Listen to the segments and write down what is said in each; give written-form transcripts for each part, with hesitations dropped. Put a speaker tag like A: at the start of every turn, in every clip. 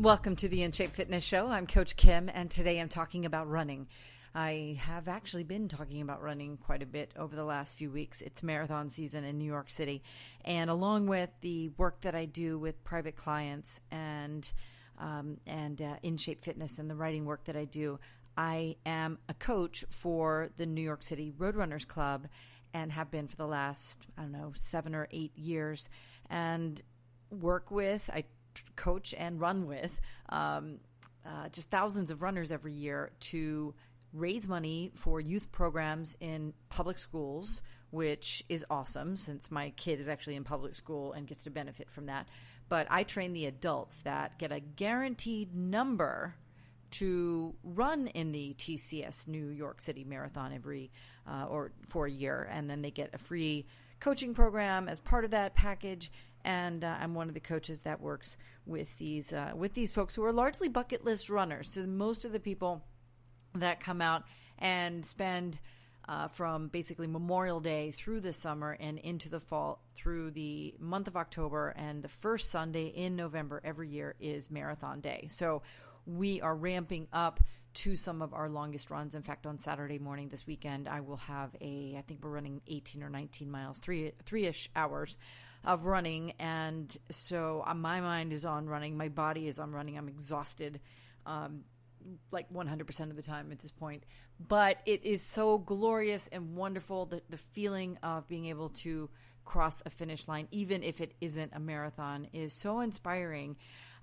A: Welcome to the In Shape Fitness Show. I'm Coach Kim, and today I'm talking about running. I have actually been talking about running quite a bit over the last few weeks. It's marathon season in New York City, and along with the work that I do with private clients and In Shape Fitness and the writing work that I do, I am a coach for the New York City Roadrunners Club and have been for the last, 7 or 8 years, and I coach and run with just thousands of runners every year to raise money for youth programs in public schools, which is awesome since my kid is actually in public school and gets to benefit from that. But I train the adults that get a guaranteed number to run in the TCS New York City Marathon for a year, and then they get a free coaching program as part of that package. And I'm one of the coaches that works with these folks who are largely bucket list runners. So most of the people that come out and spend from basically Memorial Day through the summer and into the fall, through the month of October, and the first Sunday in November every year is Marathon Day. So we are ramping up to some of our longest runs. In fact, on Saturday morning this weekend, I will have I think we're running 18 or 19 miles, three-ish hours of running. And so my mind is on running. My body is on running. I'm exhausted like 100% of the time at this point. But it is so glorious and wonderful, the feeling of being able to cross a finish line, even if it isn't a marathon, is so inspiring.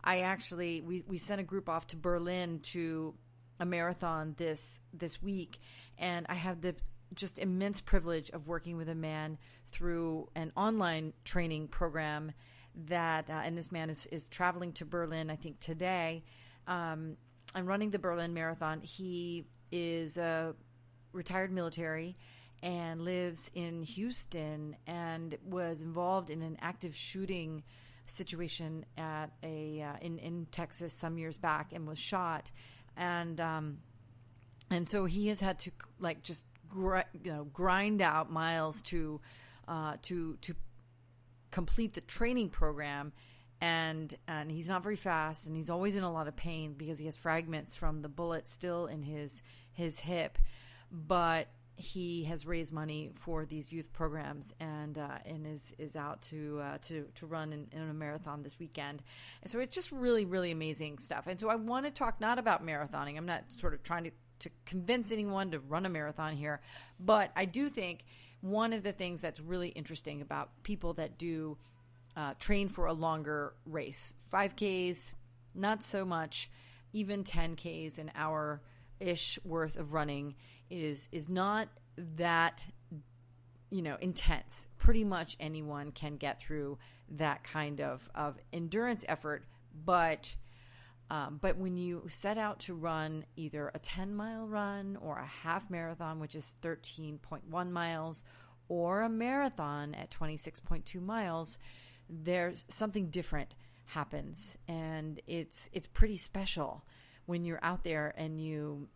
A: We sent a group off to Berlin to a marathon this week, and I have the just immense privilege of working with a man through an online training program that, and this man is traveling to Berlin, I think today. I'm running the Berlin Marathon. He is a retired military and lives in Houston and was involved in an active shooting situation at in Texas some years back and was shot. And so he has had to just grind out miles to complete the training program, and he's not very fast, and he's always in a lot of pain because he has fragments from the bullet still in his hip, but he has raised money for these youth programs and is out to run in a marathon this weekend. And so it's just really, really amazing stuff. And so I want to talk not about marathoning. I'm not sort of trying to convince anyone to run a marathon here, but I do think one of the things that's really interesting about people that do train for a longer race, 5Ks, not so much, even 10Ks, an hour-ish worth of running is not that, intense. Pretty much anyone can get through that kind of endurance effort, but when you set out to run either a 10-mile run or a half marathon, which is 13.1 miles, or a marathon at 26.2 miles, there's something different happens, and it's pretty special when you're out there and you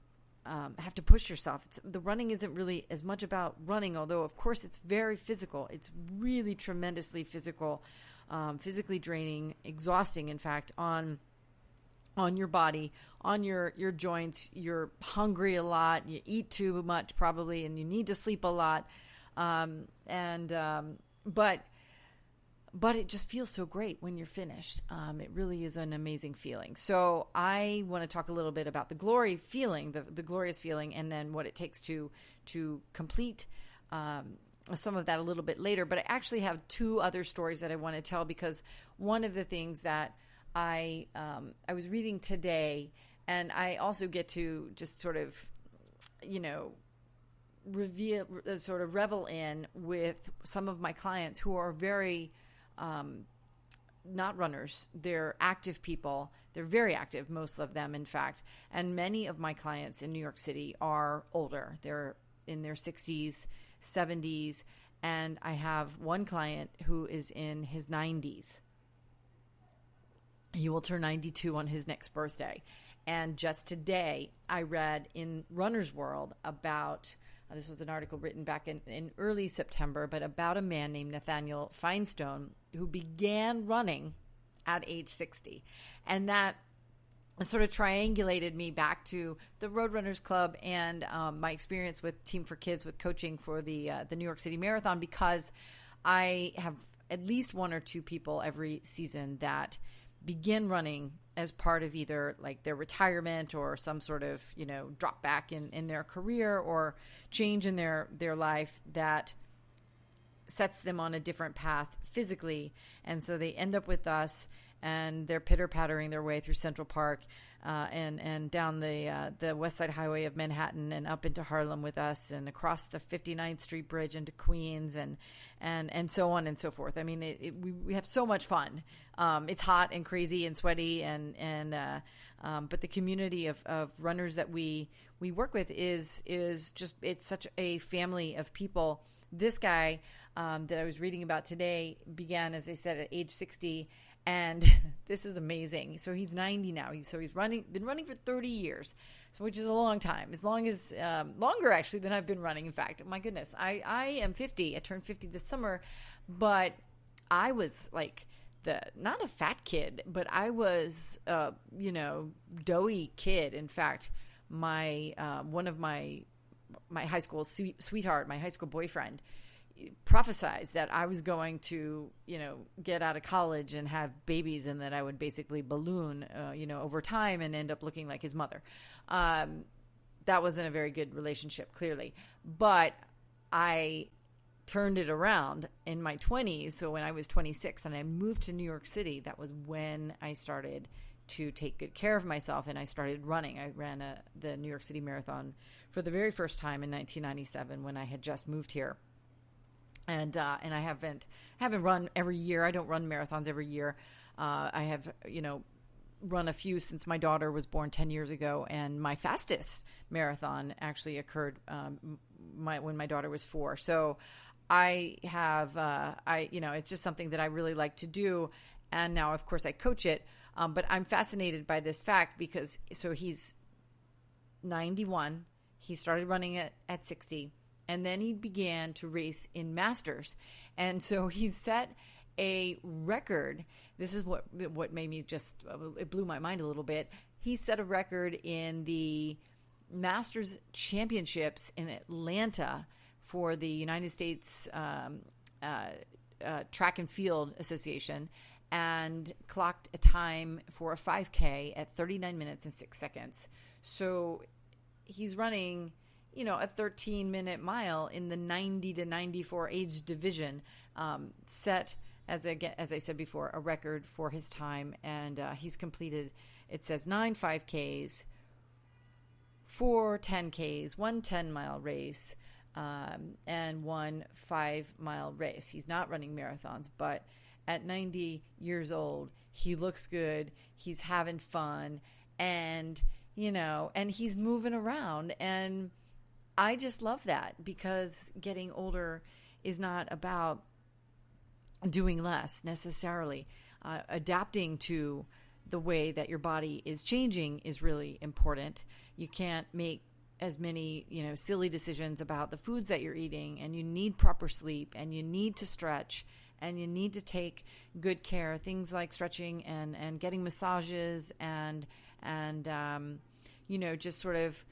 A: have to push yourself. The running isn't really as much about running, although of course it's very physical. It's really tremendously physical, physically draining, exhausting, in fact, on your body, on your joints. You're hungry a lot. You eat too much probably, and you need to sleep a lot. But it just feels so great when you're finished. It really is an amazing feeling. So I want to talk a little bit about the glorious feeling, and then what it takes to complete some of that a little bit later. But I actually have two other stories that I want to tell, because one of the things that I was reading today, and I also get to just sort of, revel in with some of my clients who are very not runners. They're active people. They're very active, most of them, in fact. And many of my clients in New York City are older. They're in their 60s, 70s. And I have one client who is in his 90s. He will turn 92 on his next birthday. And just today, I read in Runner's World about this was an article written back in early September, but about a man named Nathaniel Feinstone who began running at age 60. And that sort of triangulated me back to the Roadrunners Club and my experience with Team for Kids with coaching for the New York City Marathon, because I have at least one or two people every season that begin running as part of either like their retirement or some sort of, drop back in their career or change in their life that sets them on a different path physically. And so they end up with us, and they're pitter-pattering their way through Central Park and down the West Side Highway of Manhattan and up into Harlem with us, and across the 59th Street Bridge into Queens, and so on and so forth. I mean, we have so much fun. It's hot and crazy and sweaty, but the community of runners that we work with is just, it's such a family of people. This guy that I was reading about today began, as I said, at age 60. And this is amazing. So he's 90 now. So he's been running for 30 years, so which is a long time. As long as longer actually than I've been running. In fact, my goodness, I am 50. I turned 50 this summer, but I was like not a fat kid, but I was doughy kid. In fact, my one of my high school sweetheart, my high school boyfriend, prophesized that I was going to, get out of college and have babies, and that I would basically balloon, over time and end up looking like his mother. That wasn't a very good relationship, clearly. But I turned it around in my 20s. So when I was 26 and I moved to New York City, that was when I started to take good care of myself, and I started running. I ran the New York City Marathon for the very first time in 1997 when I had just moved here. And I haven't run every year. I don't run marathons every year. I have, run a few since my daughter was born 10 years ago. And my fastest marathon actually occurred when my daughter was 4. So I have, it's just something that I really like to do. And now, of course, I coach it. But I'm fascinated by this fact because, so he's 91. He started running at 60. And then he began to race in masters. And so he set a record. This is what made me just, it blew my mind a little bit. He set a record in the Masters Championships in Atlanta for the United States Track and Field Association, and clocked a time for a 5K at 39 minutes and 6 seconds. So he's running, a 13-minute mile in the 90 to 94 age division, set, as I said before, a record for his time. And he's completed, it says, 9 5Ks, 4 10Ks, 1 10-mile race, and 1 5-mile race. He's not running marathons, but at 90 years old, he looks good. He's having fun, and, and he's moving around. And I just love that, because getting older is not about doing less necessarily. Adapting to the way that your body is changing is really important. You can't make as many, silly decisions about the foods that you're eating, and you need proper sleep, and you need to stretch, and you need to take good care. Things like stretching and getting massages and just sort of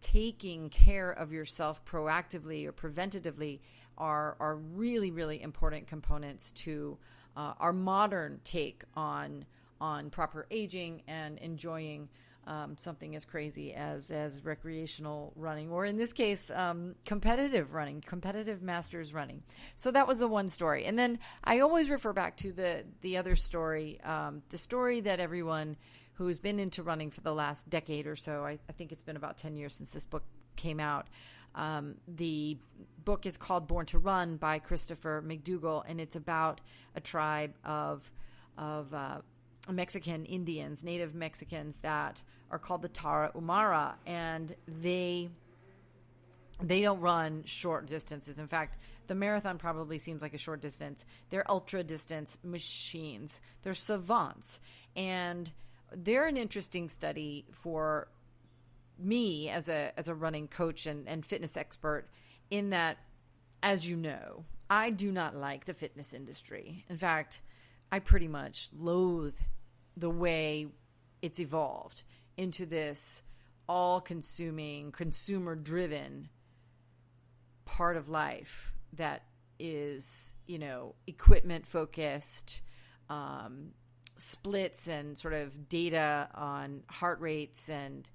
A: taking care of yourself proactively or preventatively are really, really important components to our modern take on proper aging and enjoying something as crazy as recreational running, or in this case, competitive running, competitive masters running. So that was the one story. And then I always refer back to the other story, the story that everyone who's been into running for the last decade or so, I think it's been about 10 years since this book came out. The book is called Born to Run by Christopher McDougall, and it's about a tribe of Mexican Indians, native Mexicans, that are called the Tarahumara, and they don't run short distances. In fact, the marathon probably seems like a short distance. They're ultra distance machines. They're savants, and they're an interesting study for me as a running coach and fitness expert, in that, as you know, I do not like the fitness industry. In fact, I pretty much loathe the way it's evolved into this all-consuming, consumer-driven part of life that is, equipment-focused, splits and sort of data on heart rates and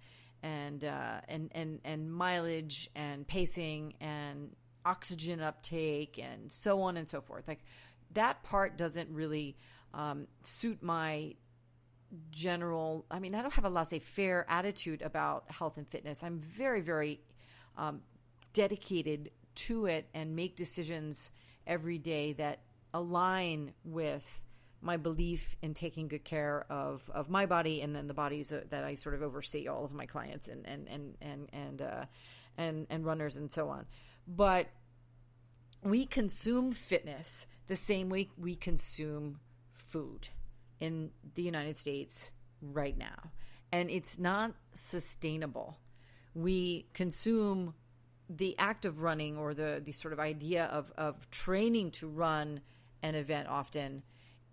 A: mileage and pacing and oxygen uptake and so on and so forth. Like, that part doesn't really suit my general, I don't have a laissez-faire attitude about health and fitness. I'm very, very dedicated to it and make decisions every day that align with my belief in taking good care of my body and then the bodies that I sort of oversee, all of my clients and runners and so on. But we consume fitness the same way we consume food in the United States right now. And it's not sustainable. We consume the act of running, or the sort of idea of training to run an event, often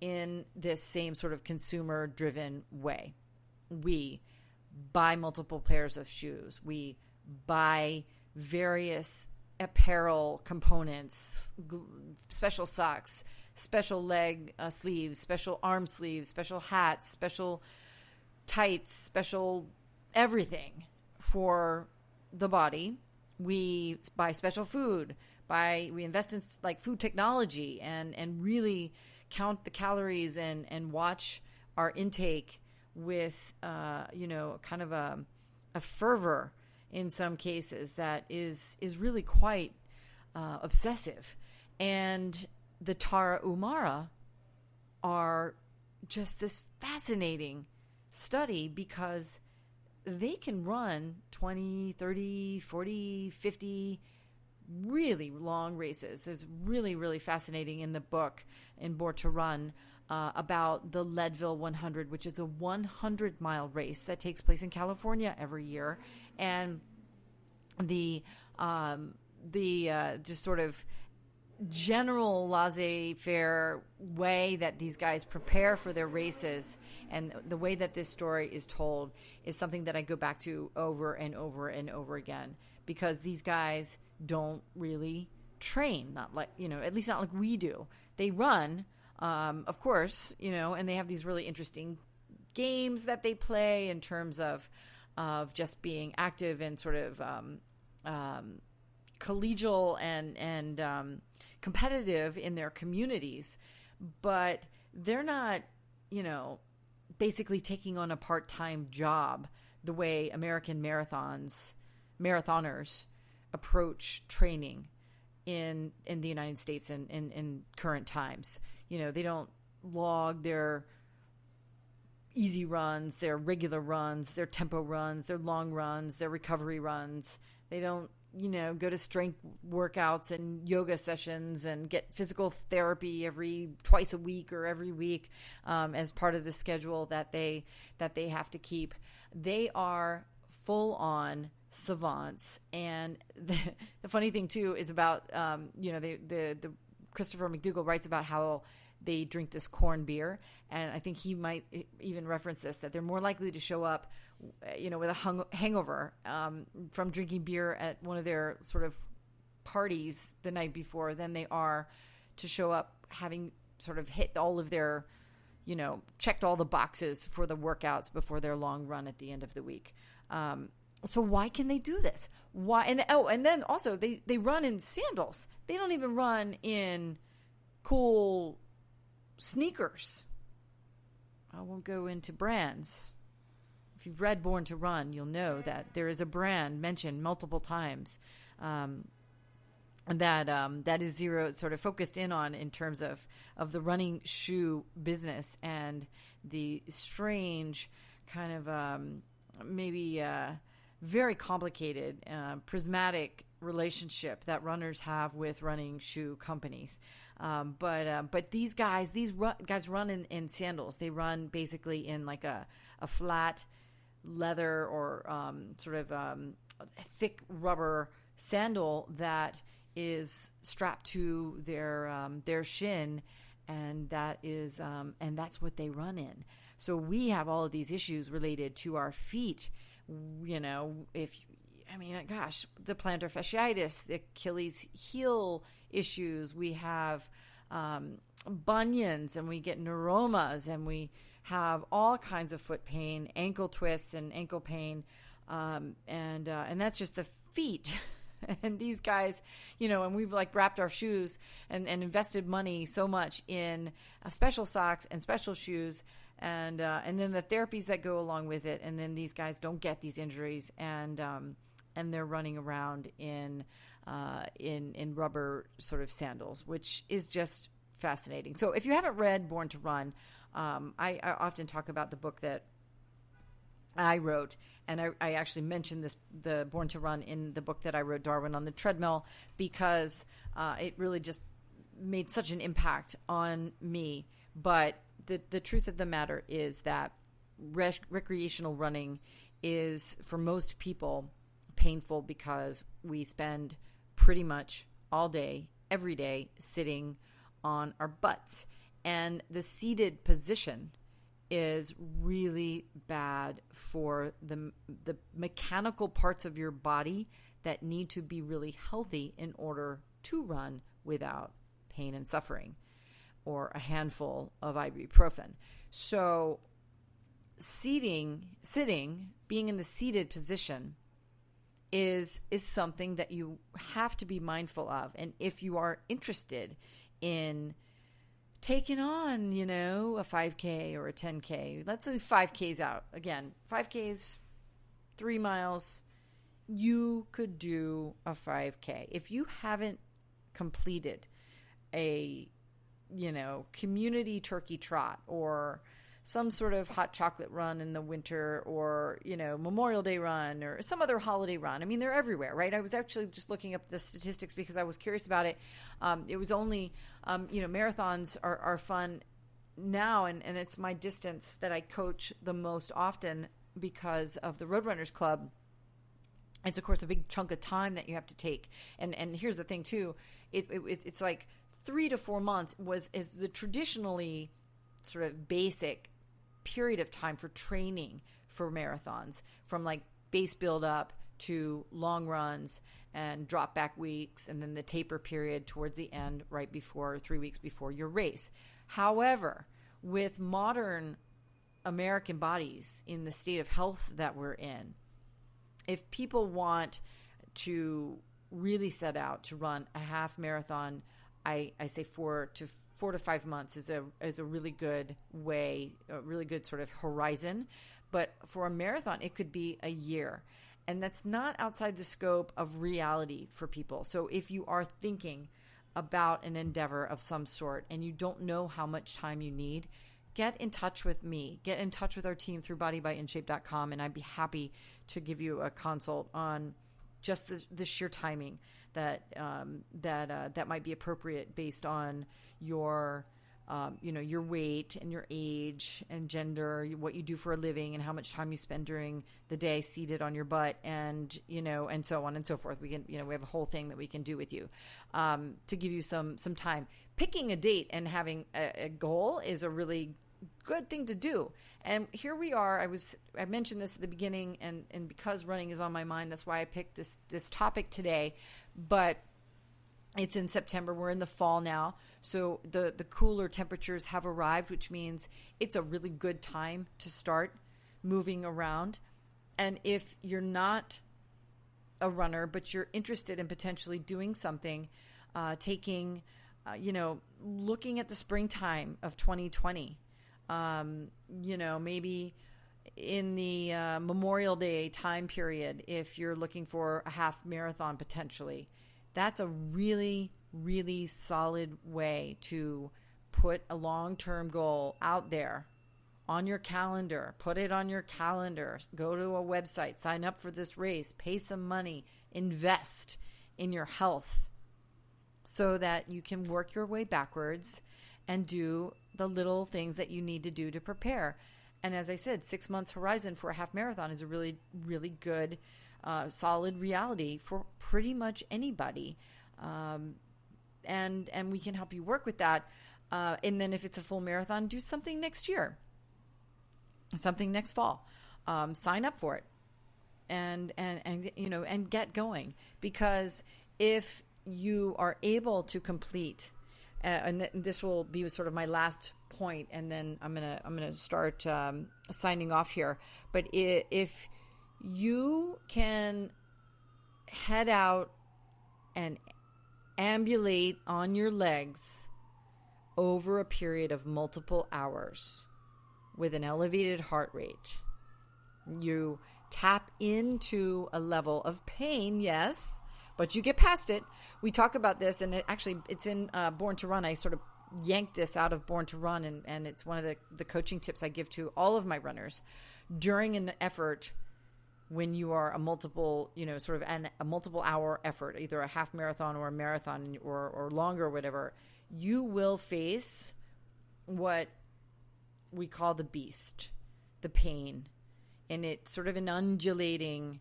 A: in this same sort of consumer-driven way. We buy multiple pairs of shoes. We buy various apparel components, special socks, special leg sleeves, special arm sleeves, special hats, special tights, special everything for the body. We buy special food. We invest in like food technology and really count the calories and watch our intake with kind of a fervor in some cases that is really quite obsessive. And the Tarahumara are just this fascinating study because they can run 20, 30, 40, 50 really long races. There's really, really fascinating in the book, in Born to Run, about the Leadville 100, which is a 100-mile race that takes place in California every year. And the just sort of general laissez-faire way that these guys prepare for their races and the way that this story is told is something that I go back to over and over and over again, because these guys don't really train, not like, at least not like we do. They run, of course, and they have these really interesting games that they play in terms of just being active and sort of collegial and competitive in their communities, but they're not, basically taking on a part-time job the way American marathoners approach training in the United States in current times. They don't log their easy runs, their regular runs, their tempo runs, their long runs, their recovery runs. They don't, go to strength workouts and yoga sessions and get physical therapy twice a week or every week as part of the schedule that they have to keep. They are full on savants. And the funny thing too is about, the Christopher McDougall writes about how they drink this corn beer. And I think he might even reference this, that they're more likely to show up, with a hangover from drinking beer at one of their sort of parties the night before than they are to show up having sort of hit all of their, checked all the boxes for the workouts before their long run at the end of the week. So why can they do this? Why? And then also they run in sandals. They don't even run in cool sneakers. I won't go into brands. If you've read Born to Run, you'll know that there is a brand mentioned multiple times that is Zero sort of focused in on in terms of the running shoe business and the strange kind of maybe very complicated, prismatic relationship that runners have with running shoe companies. But these guys run in sandals. They run basically in like a flat leather or sort of thick rubber sandal that is strapped to their shin, and that is and that's what they run in. So we have all of these issues related to our feet. Gosh, the plantar fasciitis, the Achilles heel issues. We have bunions, and we get neuromas, and we have all kinds of foot pain, ankle twists and ankle pain. And that's just the feet. And these guys, and we've like wrapped our shoes and invested money so much in special socks and special shoes, and then the therapies that go along with it. And then these guys don't get these injuries, and they're running around in rubber sort of sandals, which is just fascinating. So if you haven't read Born to Run, I often talk about the book that I wrote, and I actually mentioned the Born to Run in the book that I wrote, Darwin on the Treadmill, because it really just made such an impact on me. But the truth of the matter is that recreational running is, for most people, painful because we spend pretty much all day, every day, sitting on our butts. And the seated position is really bad for the mechanical parts of your body that need to be really healthy in order to run without pain and suffering, or a handful of ibuprofen. So sitting, being in the seated position is something that you have to be mindful of. And if you are interested in taking on, a 5K or a 10K, let's say 5K's out. Again, 5K's 3 miles. You could do a 5K. If you haven't completed a, community turkey trot, or some sort of hot chocolate run in the winter, or, Memorial Day run, or some other holiday run. I mean, they're everywhere, right? I was actually just looking up the statistics because I was curious about it. It was only, marathons are fun now, and it's my distance that I coach the most often because of the Roadrunners Club. It's, of course, a big chunk of time that you have to take. And here's the thing, too. It's like 3 to 4 months is the traditionally sort of basic period of time for training for marathons, from like base build up to long runs and drop back weeks, and then the taper period towards the end, right before 3 weeks before your race. However, with modern American bodies in the state of health that we're in, if people want to really set out to run a half marathon, I say 4 to 5 months is a really good way, a really good sort of horizon. But for a marathon, it could be a year. And that's not outside the scope of reality for people. So if you are thinking about an endeavor of some sort and you don't know how much time you need, get in touch with me. Get in touch with our team through bodybyInShape.com, and I'd be happy to give you a consult on just the sheer timing that might be appropriate based on your your weight and your age and gender, what you do for a living, and how much time you spend during the day seated on your butt, and and so on and so forth. We can we have a whole thing that we can do with you to give you some time. Picking a date and having a goal is a really good thing to do. And here we are. I mentioned this at the beginning, and because running is on my mind, that's why I picked this topic today. But it's in September. We're in the fall now. So the cooler temperatures have arrived, which means it's a really good time to start moving around. And if you're not a runner, but you're interested in potentially doing something, looking at the springtime of 2020, maybe in the Memorial Day time period, if you're looking for a half marathon potentially, that's a really, really solid way to put a long-term goal out there on your calendar. Put it on your calendar. Go to a website, sign up for this race, pay some money, invest in your health so that you can work your way backwards and do the little things that you need to do to prepare. And as I said, 6 months horizon for a half marathon is a really, really good solid reality for pretty much anybody. And we can help you work with that. And then if it's a full marathon, do something next year. something next fall. Sign up for it and get going, because if you are able to complete, and this will be sort of my last point, and then I'm gonna start signing off here. But if you can head out and ambulate on your legs over a period of multiple hours with an elevated heart rate, you tap into a level of pain, yes, but you get past it. We talk about this, and it's in Born to Run. I sort of yanked this out of Born to Run, and it's one of the coaching tips I give to all of my runners during an effort. When you are a multiple hour effort, either a half marathon or a marathon or longer or whatever, you will face what we call the beast, the pain. And it's sort of an undulating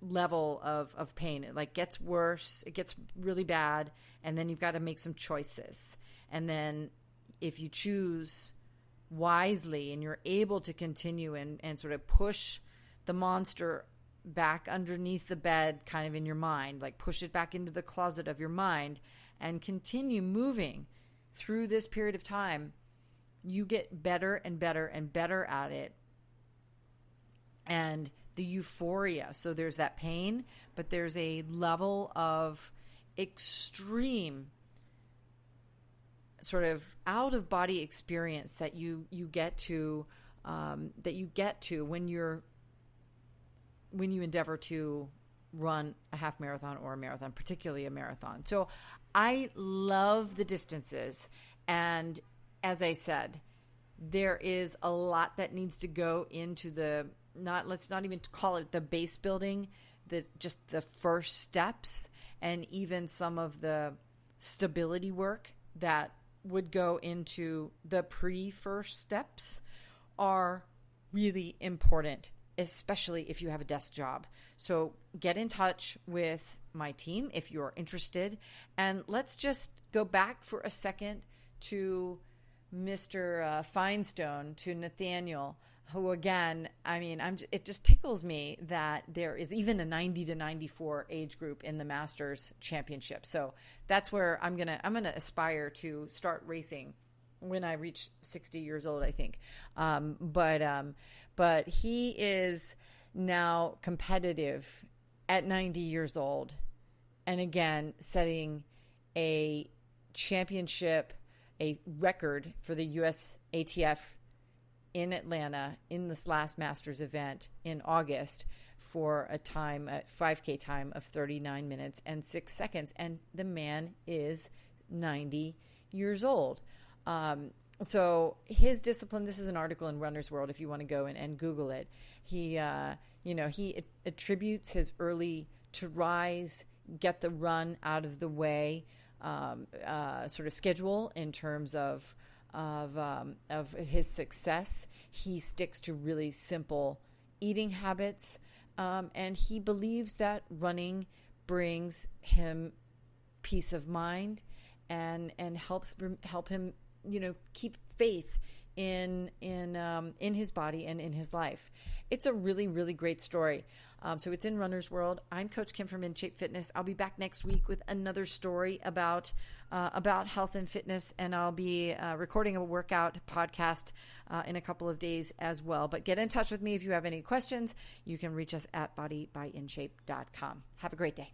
A: level of pain. It like gets worse, it gets really bad, and then you've got to make some choices. And then if you choose wisely and you're able to continue and sort of push the monster back underneath the bed kind of in your mind, like push it back into the closet of your mind and continue moving through this period of time, you get better and better and better at it. And the euphoria, so there's that pain, but there's a level of extreme sort of out of body experience that you get to when you endeavor to run a half marathon or a marathon, particularly a marathon. So I love the distances. And as I said, there is a lot that needs to go into let's not even call it the base building, just the first steps, and even some of the stability work that would go into the pre-first steps are really important, especially if you have a desk job. So get in touch with my team if you're interested. And let's just go back for a second to Mr. Finestone, to Nathaniel, who again, I mean, it just tickles me that there is even a 90 to 94 age group in the Masters Championship. So that's where I'm gonna aspire to start racing when I reach 60 years old, I think. But he is now competitive at 90 years old, and again setting a championship, a record for the US ATF in Atlanta in this last Masters event in August for a 5K time of 39 minutes and 6 seconds. And the man is 90 years old. So his discipline, this is an article in Runner's World if you want to go and Google it. He attributes his early to rise, get the run out of the way, sort of schedule in terms of his success. He sticks to really simple eating habits, and he believes that running brings him peace of mind and help him, keep faith in his body and in his life. It's a really, really great story. So it's in Runner's World. I'm Coach Kim from In Shape Fitness. I'll be back next week with another story about health and fitness, and I'll be recording a workout podcast in a couple of days as well. But get in touch with me if you have any questions. You can reach us at bodybyInShape.com. Have a great day.